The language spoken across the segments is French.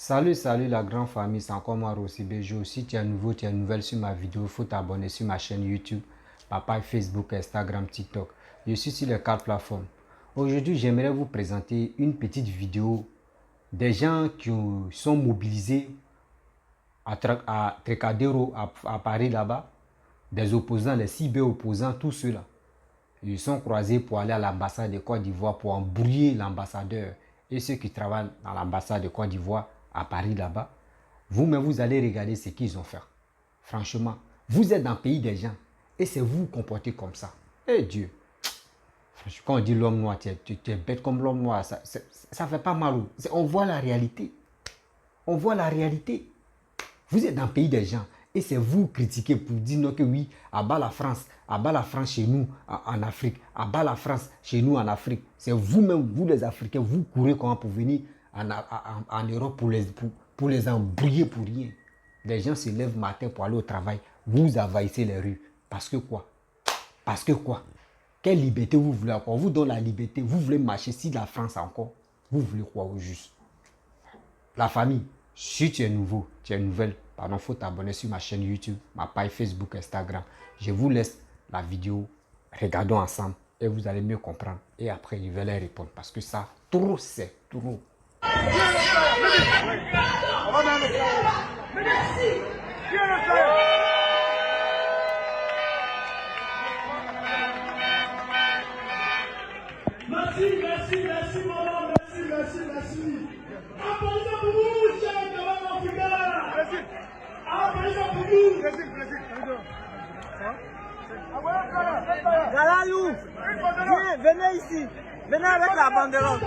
Salut la grande famille, c'est encore moi Rossi Bejo. Si tu es nouveau, tu es nouvelle sur ma vidéo, il faut t'abonner sur ma chaîne YouTube, papa Facebook, Instagram, TikTok. Je suis sur les 4 plateformes. Aujourd'hui, j'aimerais vous présenter une petite vidéo des gens qui sont mobilisés à Trocadéro, à Paris là-bas, des opposants, les 6B opposants, tous ceux-là. Ils sont croisés pour aller à l'ambassade de Côte d'Ivoire pour embrouiller l'ambassadeur et ceux qui travaillent dans l'ambassade de Côte d'Ivoire à Paris là-bas. Vous-même, vous allez regarder ce qu'ils ont fait. Franchement, vous êtes dans le pays des gens et c'est vous comportez comme ça. Eh Dieu! Quand on dit l'homme noir, tu es bête comme l'homme noir, ça fait pas mal. On voit la réalité. On voit la réalité. Vous êtes dans le pays des gens et c'est vous critiquez pour dire non que oui, à bas la France chez nous en Afrique, à bas la France chez nous en Afrique. C'est vous-même, vous les Africains, vous courez comment pour venir en Europe pour les embrouiller pour rien. Les gens se lèvent matin pour aller au travail, vous envahissez les rues. Parce que quoi? Parce que quoi? Quelle liberté vous voulez encore? On vous donne la liberté, vous voulez marcher si la France encore. Vous voulez quoi au juste? La famille, si tu es nouveau, tu es nouvelle, pardon, il faut t'abonner sur ma chaîne YouTube, ma page Facebook, Instagram. Je vous laisse la vidéo, regardons ensemble et vous allez mieux comprendre. Et après, je vais les répondre parce que ça, trop, c'est trop. Merci, maman, merci. Applaudissez pour vous, chers camarades africains. Applaudissez pour vous. Galayou, venez ici. Venez avec la banderole.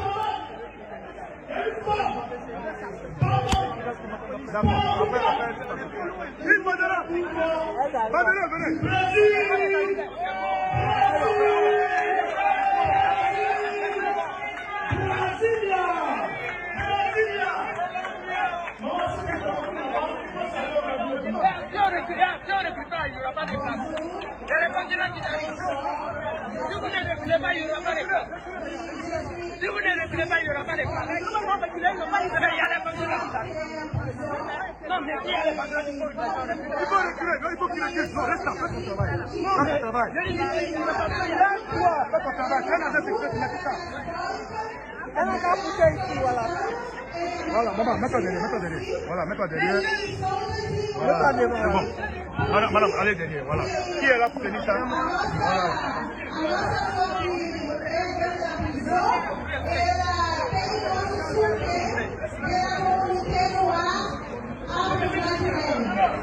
Si vous ne reculez pas, il n'y aura pas de place. Non, mais qui a les banderoles du pôle? Il faut reculer, non, il faut qu'il recule. Non, reste là, fais ton travail. Fais ton travail. Fais ton travail. Elle n'a qu'à pousser ici, voilà. Voilà, maman, mets-toi derrière. Voilà, mets-toi derrière. Mets-toi devant. C'est bon. Madame, allez derrière, voilà. Qui est là pour tenir ça? Voilà.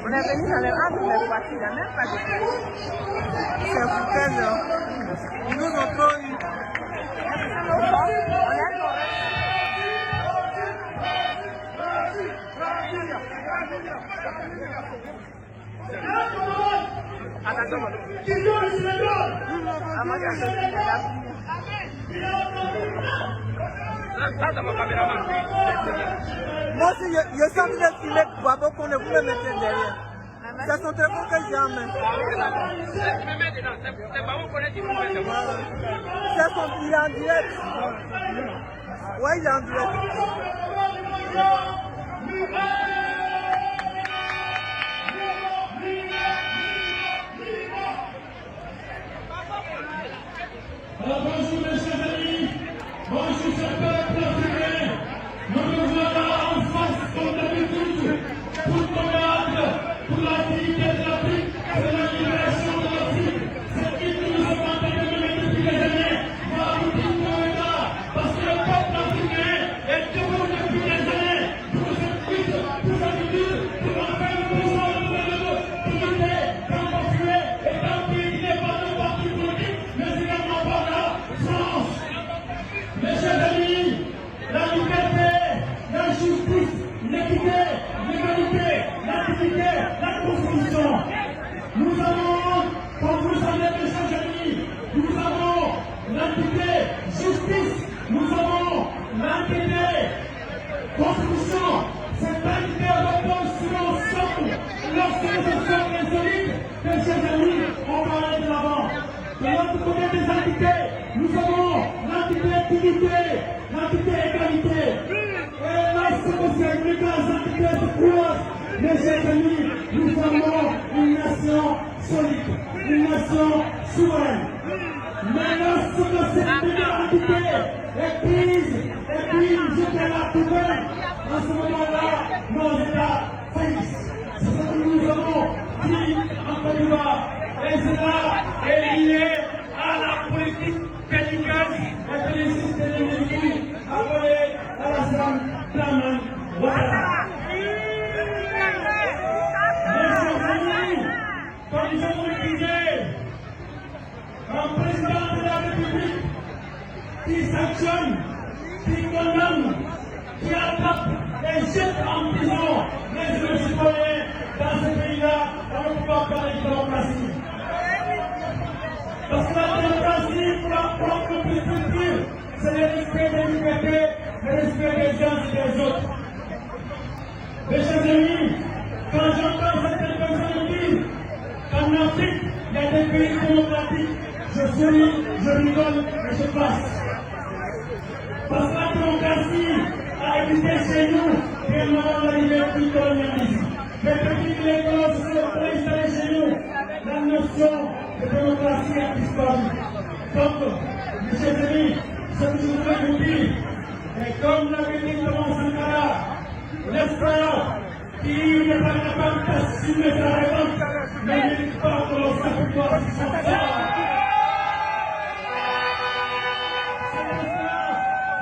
On est venu dans les arbres, mais voici, il n'y a même pas de place. C'est pour quelle heure? Ils nous ont trop eu. On est correct. Attention. Moi aussi, je sens que je filmé pour beaucoup ne vous me mettez derrière. C'est son téléphone que j'ai en main. C'est son, il est en direct. Oui, il est en direct. Bonjour mes chers amis, bonjour chers peuples africains. Nous voilà en face comme d'habitude pour combattre pour la dignité de l'Afrique, c'est la libération de l'Afrique. C'est ce que nous sommes en train de mener depuis des années. Parce que le peuple africain est debout depuis des années pour cette lutte, pour cette lutte, pour enfin le pouvoir de pour lutter contre le fouet et dans le pays qui n'est pas de parti politique, mais également par la France. Mes chers amis, la liberté, la justice, l'équité, l'égalité, la dignité, la constitution. Nous avons, comme vous le savez, mes chers amis, nous avons l'entité justice, nous avons l'entité constitution. Cette entité repose sur l'ensemble. Lorsque les actions insolites, mes chers amis, on va aller de l'avant. De l'autre côté des entités, nous avons l'entité dignité, l'entité égalité. Et la Mes chers amis, nous formons une nation solide, une nation souveraine. Mais lorsque cette identité est prise jetée à la poubelle, en ce moment-là, nos États faillissent. C'est ce que nous avons dit en Côte d'Ivoire. Et cela est lié à la politique belliqueuse et belliciste de l'ennemi appelée Alassane Dramane Ouattara. Comme je vous le disais, un président de la République qui sanctionne, qui condamne, qui attrape et jette en prison les citoyens dans ce pays-là, on ne peut pas parler de démocratie. Parce que la démocratie, pour la propre perspective, c'est le respect des libertés, le respect des uns et des autres. Mes chers amis, quand j'entends certaines personnes dire qu'en Afrique, il y a des pays démocratiques, je souris, je rigole et je passe. Parce que la démocratie a évité chez nous des moments d'arrivée du colonialisme. Mais depuis que les colons se sont installés chez nous, la notion de démocratie a disparu. Donc, mes chers amis, ce que je voudrais vous dire, et comme l'avait dit Thomas Sankara, l'espoir qui n'est pas capable d'assumer sa révolte, ne mérite pas que l'on s'accorde sur son sort. C'est pour cela,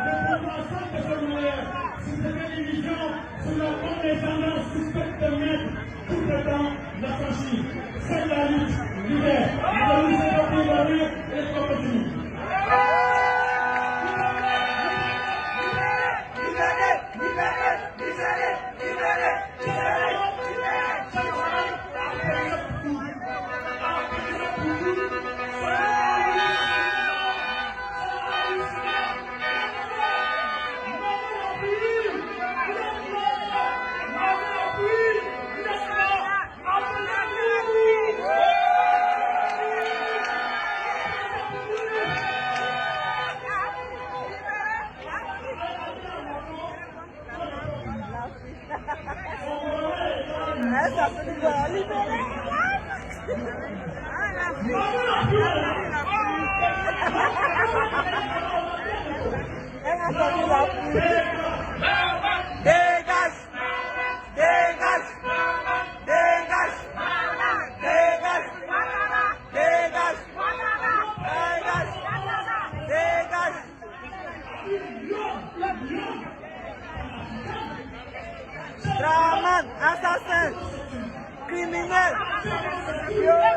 le pouvoir sans que ce malheur, sur cette division, sur la condescendance suspecte de mettre tout le temps l'affranchir. C'est la lutte, l'hiver. Nous allons nous évacuer la rue et le continue. Dramane, assassin, criminel, violent.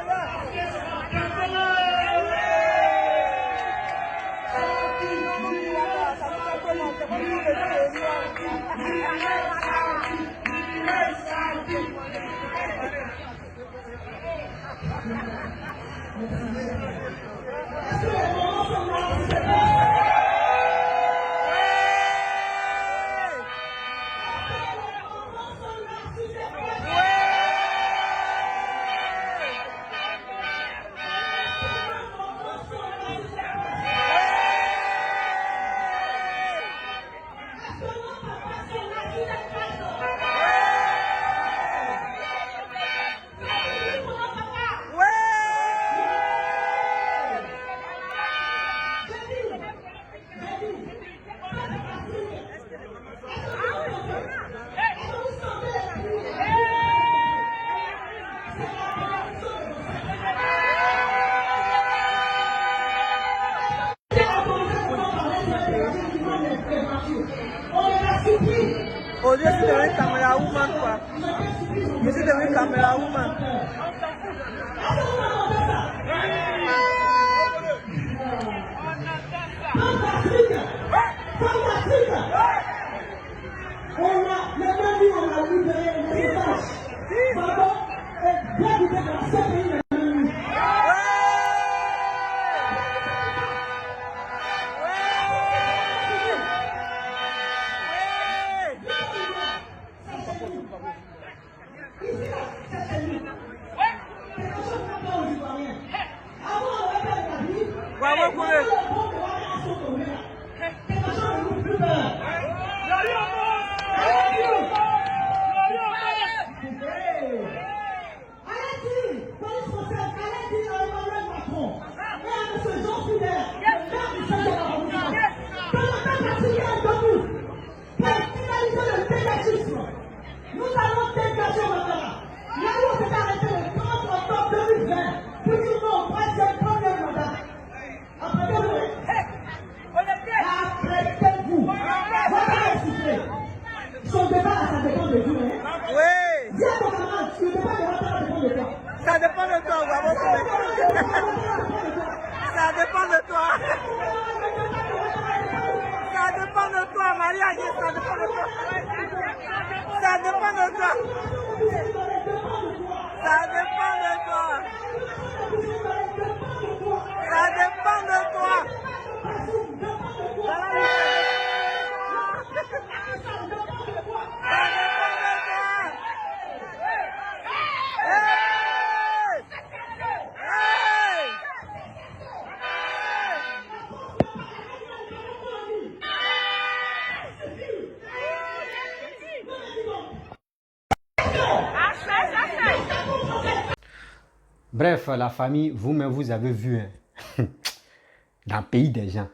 Oh, je suis devenu caméra woman quoi. Je suis devenu caméra woman. On a libéré les tâches. Pardon, et bien libéré dans ce pays. Bravo, Ça dépend de toi, Wabo. Ça dépend de toi. Ça dépend de toi, Maria. Ça dépend de toi. Ça dépend de toi. Ça dépend de toi. Ça dépend de toi. Bref, la famille, vous-même, vous avez vu, hein, dans le pays des gens,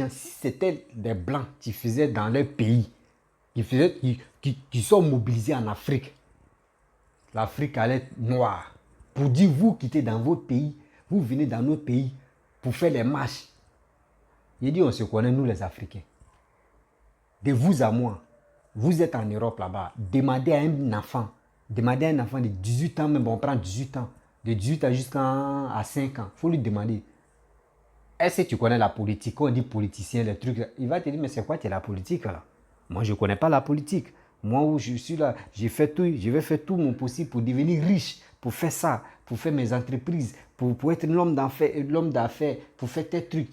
si c'était des Blancs qui faisaient dans leur pays, qui sont mobilisés en Afrique, l'Afrique allait être noire. Pour dire, vous quittez dans votre pays, vous venez dans notre pays pour faire les marches. Il dit, on se connaît, nous les Africains. De vous à moi, vous êtes en Europe là-bas, demandez à un enfant de 18 ans, même on prend 18 ans, de 18 ans jusqu'à 5 ans, il faut lui demander, est-ce que tu connais la politique? Quand on dit politicien, les trucs, il va te dire, mais c'est quoi la politique là? Moi, je ne connais pas la politique. Moi, où je suis là, je vais faire tout mon possible pour devenir riche, pour faire ça, pour faire mes entreprises, pour être l'homme d'affaires, pour faire tes trucs,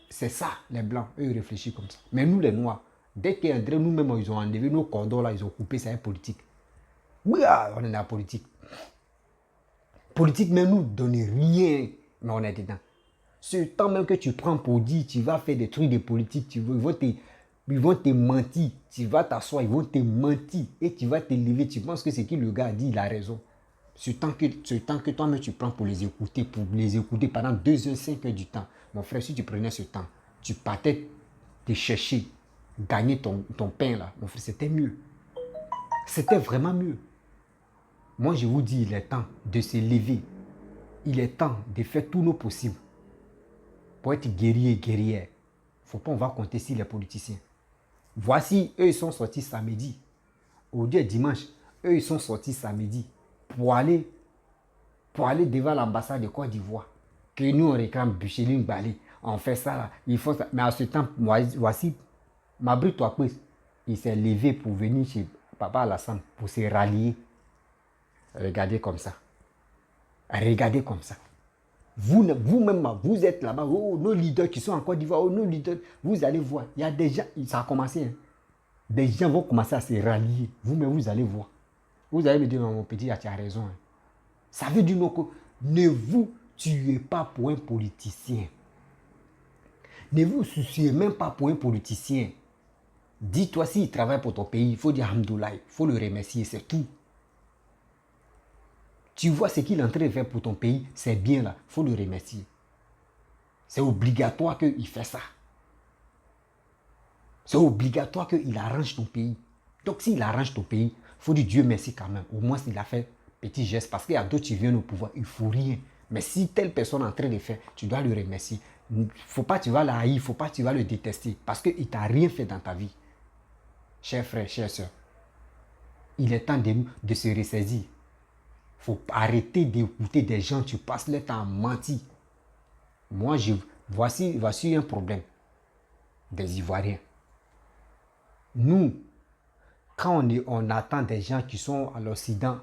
C'est ça, les Blancs, eux, ils réfléchissent comme ça. Mais nous, les Noirs, dès qu'ils entraient, nous-mêmes, ils ont enlevé nos cordons là, ils ont coupé, ça est politique. Oui, on est dans la politique. Politique, même nous, ne donne rien, mais on est dedans. Ce temps même que tu prends pour dire, tu vas faire des trucs de politique, ils vont te mentir. Tu vas t'asseoir, ils vont te mentir. Et tu vas te lever, tu penses que c'est qui le gars a dit, il a raison. Ce temps que toi-même tu prends pour les écouter pendant 2 heures, 5 heures du temps. Mon frère, si tu prenais ce temps, tu partais te chercher, gagner ton pain là. Mon frère, c'était mieux. C'était vraiment mieux. Moi, je vous dis, il est temps de se lever. Il est temps de faire tout nos possibles pour être guerrier et guerrière. Il ne faut pas, on va compter sur les politiciens. Voici, eux, ils sont sortis samedi. Aujourd'hui est dimanche. Eux, ils sont sortis samedi pour aller devant l'ambassade de Côte d'Ivoire. Que nous, on réclame Bucheline Balé. On fait ça là. Ils font ça. Mais à ce temps, voici, Mabri Touakoué, il s'est levé pour venir chez Papa Alassane pour se rallier. Regardez comme ça. Regardez comme ça. Vous-même, vous êtes là-bas. Oh, nos leaders qui sont en Côte d'Ivoire, oh, nos leaders, vous allez voir. Il y a des gens, ça a commencé. Hein. Des gens vont commencer à se rallier. Vous-même, vous allez voir. Vous allez me dire, mon petit, tu as raison. Hein. Ça veut dire que ne vous tuez pas pour un politicien. Ne vous souciez même pas pour un politicien. Dis-toi, s'il travaille pour ton pays, il faut dire Hamdoulaye, il faut le remercier, c'est tout. Tu vois ce qu'il est en train de faire pour ton pays, c'est bien là, il faut le remercier. C'est obligatoire qu'il fait ça. C'est obligatoire qu'il arrange ton pays. Donc s'il arrange ton pays, il faut dire Dieu merci quand même. Au moins il a fait petit geste parce qu'il y a d'autres qui viennent au pouvoir, il ne faut rien. Mais si telle personne est en train de faire, tu dois le remercier. Il ne faut pas que tu vas le haïr, il ne faut pas que tu vas le détester parce qu'il ne t'a rien fait dans ta vie. Chers frères, chères sœurs, il est temps de se ressaisir. Il faut arrêter d'écouter des gens, tu passes le temps à mentir. Moi, voici un problème des Ivoiriens. Nous, quand on attend des gens qui sont à l'Occident,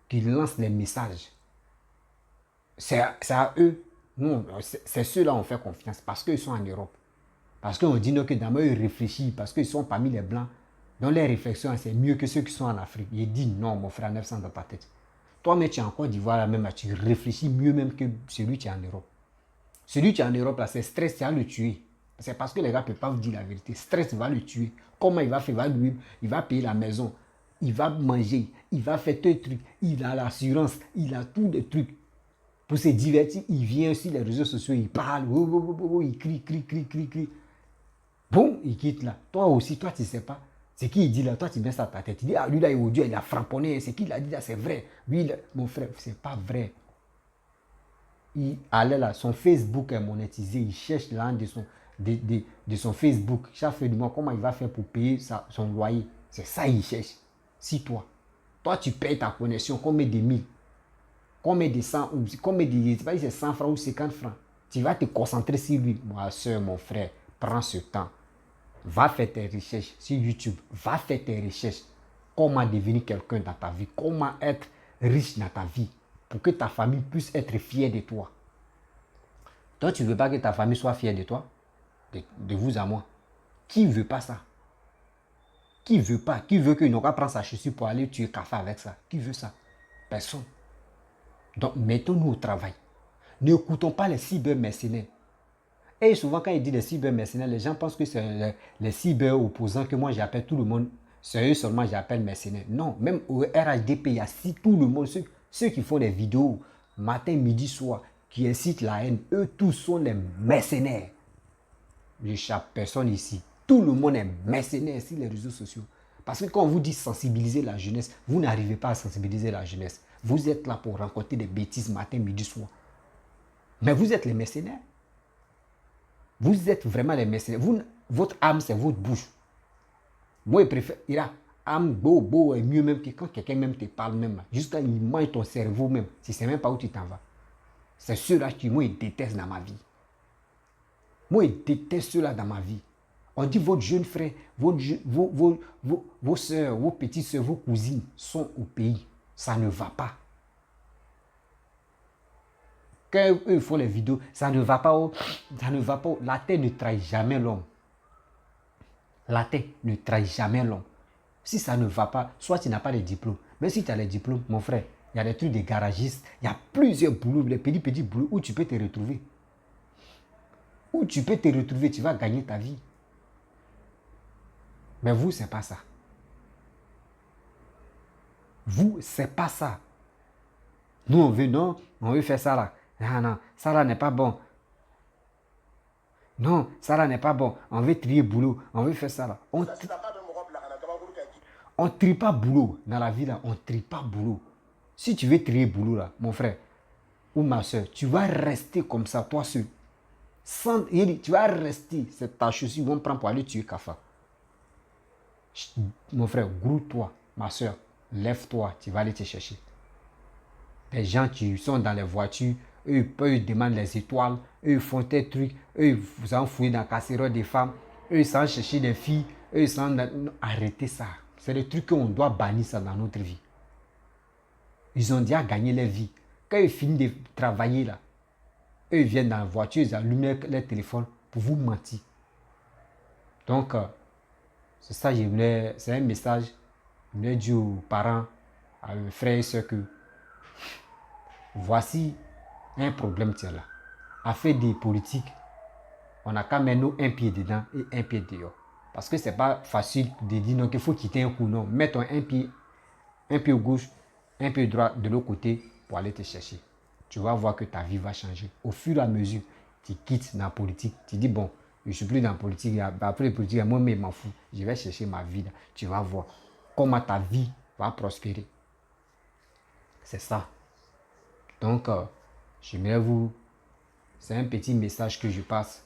qui lancent les messages, c'est à eux. Nous, c'est ceux-là on fait confiance parce qu'ils sont en Europe. Parce qu'on dit que d'abord ils réfléchissent, parce qu'ils sont parmi les Blancs. Dans les réflexions, c'est mieux que ceux qui sont en Afrique. Il dit non, mon frère, 900 dans ta tête. Toi-même, tu es en Côte d'Ivoire, même, tu réfléchis mieux même que celui qui est en Europe. Celui qui est en Europe, là, c'est stress, ça va le tuer. C'est parce que les gars ne peuvent pas vous dire la vérité. Stress va le tuer. Comment il va faire? Il va payer la maison, il va manger, il va faire tout trucs. Il a l'assurance, il a tous les trucs. Pour se divertir, il vient sur les réseaux sociaux, il parle, il crie. Bon, il quitte là. Toi aussi, toi, tu ne sais pas. C'est qui il dit là, toi tu mets ça à ta tête. Il dit, ah lui là, il a framponné, c'est qui il a dit là, c'est vrai. Lui, là, mon frère, c'est pas vrai. Il allait là, son Facebook est monétisé, il cherche l'un de son Facebook. Chaque fin du mois, comment il va faire pour payer son loyer. C'est ça il cherche. Si toi Toi, tu payes ta connexion, combien de 1000, combien de 100, ou combien de, je sais pas si c'est 100 francs ou 50 francs. Tu vas te concentrer sur lui. Ma soeur, mon frère, prends ce temps. Va faire tes recherches sur YouTube. Va faire tes recherches. Comment devenir quelqu'un dans ta vie. Comment être riche dans ta vie. Pour que ta famille puisse être fière de toi. Toi, tu ne veux pas que ta famille soit fière de toi? De vous à moi. Qui ne veut pas ça? Qui veut pas? Qui veut qu'il n'aura pas prendre sa chaussure pour aller tuer café avec ça? Qui veut ça? Personne. Donc, mettons-nous au travail. N'écoutons pas les cyber-mercenaires. Et souvent, quand il dit les cyber-mercenaires, les gens pensent que c'est les cyber-opposants que moi j'appelle tout le monde. C'est eux seulement j'appelle mercenaires. Non, même au RHDP, il y a tout le monde. Ceux qui font des vidéos matin, midi, soir, qui incitent la haine, eux tous sont des mercenaires. J'échappe personne ici. Tout le monde est mercenaire sur les réseaux sociaux. Parce que quand on vous dit sensibiliser la jeunesse, vous n'arrivez pas à sensibiliser la jeunesse. Vous êtes là pour rencontrer des bêtises matin, midi, soir. Mais vous êtes les mercenaires. Vous êtes vraiment les mercenaires. Votre âme, c'est votre bouche. Moi, je préfère. Âme, beau est mieux même que quand quelqu'un même te parle même. Jusqu'à il mange ton cerveau même. Tu ne sais même pas où tu t'en vas. C'est ceux-là qui, moi, je déteste dans ma vie. Moi, je déteste ceux-là dans ma vie. On dit votre jeune frère, vos soeurs, vos petites soeurs, vos cousines sont au pays. Ça ne va pas. Quand eux font les vidéos, ça ne va pas. Ça ne va pas. La terre ne trahit jamais l'homme. La terre ne trahit jamais l'homme. Si ça ne va pas, soit tu n'as pas de diplôme. Mais si tu as les diplômes, mon frère, il y a des trucs de garagistes, il y a plusieurs boulots, les petits boulots où tu peux te retrouver. Où tu peux te retrouver, tu vas gagner ta vie. Mais vous, c'est pas ça. Vous, c'est pas ça. Nous, on veut faire ça là. Non, ça là n'est pas bon. Non, ça là n'est pas bon. On veut trier boulot. On veut faire ça là. On ne trie pas boulot dans la vie là. On ne trie pas boulot. Si tu veux trier boulot là, mon frère ou ma soeur, tu vas rester comme ça, toi seul. Tu vas rester. C'est ta chaussure, ils vont prendre pour aller tuer Kafa. Mon frère, groupe-toi. Ma soeur, lève-toi. Tu vas aller te chercher. Les gens qui sont dans les voitures, eux demandent les étoiles, eux font des trucs, eux vous enfouissez dans la casserole des femmes, eux s'en chercher des filles, eux s'en... Arrêtez ça. C'est des trucs qu'on doit bannir ça dans notre vie. Ils ont déjà gagné leur vie. Quand ils finissent de travailler là, eux viennent dans la voiture, ils allument leur téléphone pour vous mentir. Donc, c'est ça, c'est un message. Je voulais dire aux parents, à mes frères et soeurs que voici un problème tiens là. À faire des politiques, on n'a qu'à mettre un pied dedans et un pied dehors. Parce que c'est pas facile de dire non qu'il faut quitter un coup. Non, mets-toi un pied gauche, un pied droit de l'autre côté pour aller te chercher. Tu vas voir que ta vie va changer. Au fur et à mesure, tu quittes dans la politique. Tu dis bon, je ne suis plus dans la politique. Après la politique, moi, mais je m'en fous. Je vais chercher ma vie. Là. Tu vas voir comment ta vie va prospérer. C'est ça. Donc, j'aimerais vous... C'est un petit message que je passe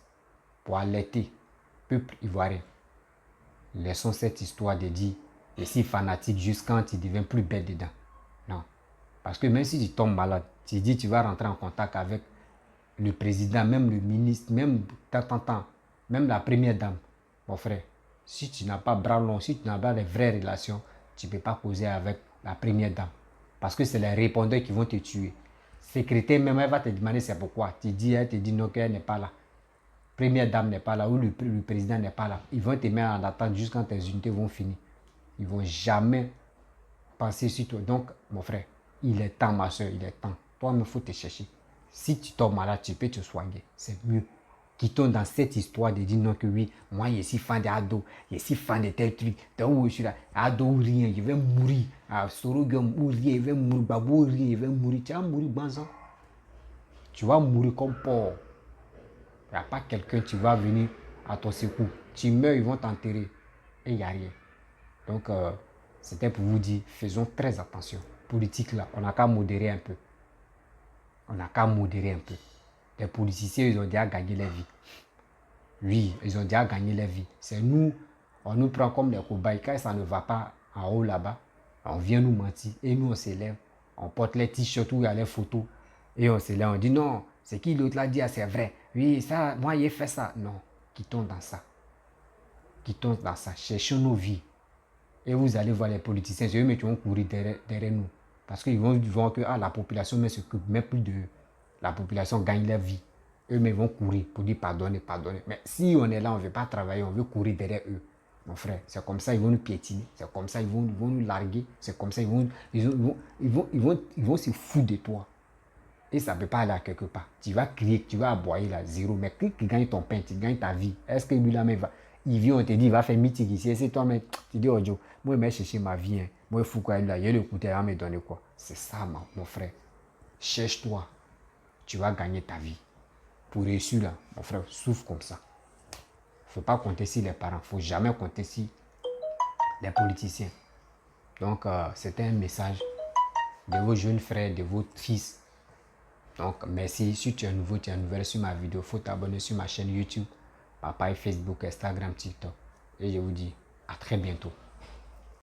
pour alerter le peuple ivoirien. Laissons cette histoire de dire et si fanatique jusqu'à quand tu deviens plus bête dedans. Non. Parce que même si tu tombes malade, tu dis tu vas rentrer en contact avec le président, même le ministre, même même la première dame. Mon frère, si tu n'as pas bras long, si tu n'as pas de vraies relations, tu ne peux pas causer avec la première dame. Parce que c'est les répondeurs qui vont te tuer. Secrétaire même, elle va te demander c'est pourquoi. Tu dis, elle te dit non, qu'elle n'est pas là. Première dame n'est pas là ou le président n'est pas là. Ils vont te mettre en attente jusqu'à quand tes unités vont finir. Ils ne vont jamais penser sur toi. Donc, mon frère, il est temps, ma soeur, il est temps. Toi, il faut te chercher. Si tu tombes malade, tu peux te soigner. C'est mieux. Quittons dans cette histoire de dire non que oui, moi je suis fan d'ado, je suis fan de tel truc. Donc je suis là, ado ou rien, je vais mourir. Sorogum ou rien, je vais mourir. Babou ou rien, je vais mourir. Tu vas mourir, banzan. Tu vas mourir comme porc. Il n'y a pas quelqu'un qui va venir à ton secours. Tu meurs, ils vont t'enterrer. Et il n'y a rien. Donc, c'était pour vous dire, faisons très attention. Politique là, on n'a qu'à modérer un peu. On n'a qu'à modérer un peu. Les politiciens, ils ont déjà gagné leur vie. Oui, ils ont déjà gagné leur vie. C'est nous, on nous prend comme des cobayes. Quand ça ne va pas en haut là-bas, On vient nous mentir et nous on s'élève. On porte les t-shirts où il y a les photos et on s'élève. On dit non, c'est qui l'autre l'a dit, ah, c'est vrai. Oui, ça, moi j'ai fait ça. Non, quittons dans ça. Quittons dans ça. Cherchons nos vies. Et vous allez voir les politiciens, c'est eux qui vont courir derrière nous. Parce qu'ils vont voir que la population ne s'occupe même plus de... La population gagne leur vie. Eux-mêmes vont courir pour dire pardonnez, pardonnez. Mais si on est là, on ne veut pas travailler, on veut courir derrière eux. Mon frère, c'est comme ça ils vont nous piétiner. C'est comme ça ils vont nous larguer. C'est comme ça ils vont se foutre de toi. Et ça ne peut pas aller à quelque part. Tu vas crier, tu vas aboyer là, zéro. Mais qui gagne ton pain, tu gagnes ta vie. Est-ce que lui là, même va... Il vient, on te dit, il va faire meeting ici. Et c'est toi, mais tu dis, oh Dieu, moi, je vais chercher ma vie. Hein. Moi, il faut quoi, là, il a le côté, il va me donner quoi. C'est ça, mon frère. Cherche-toi. Tu vas gagner ta vie. Pour réussir là, mon frère, souffre comme ça. Il ne faut pas compter sur les parents. Il ne faut jamais compter sur les politiciens. Donc, c'était un message de vos jeunes frères, de vos fils. Donc, merci. Si tu es nouveau, tu es nouvelle sur ma vidéo, il faut t'abonner sur ma chaîne YouTube. Papa, Facebook, Instagram, TikTok. Et je vous dis à très bientôt.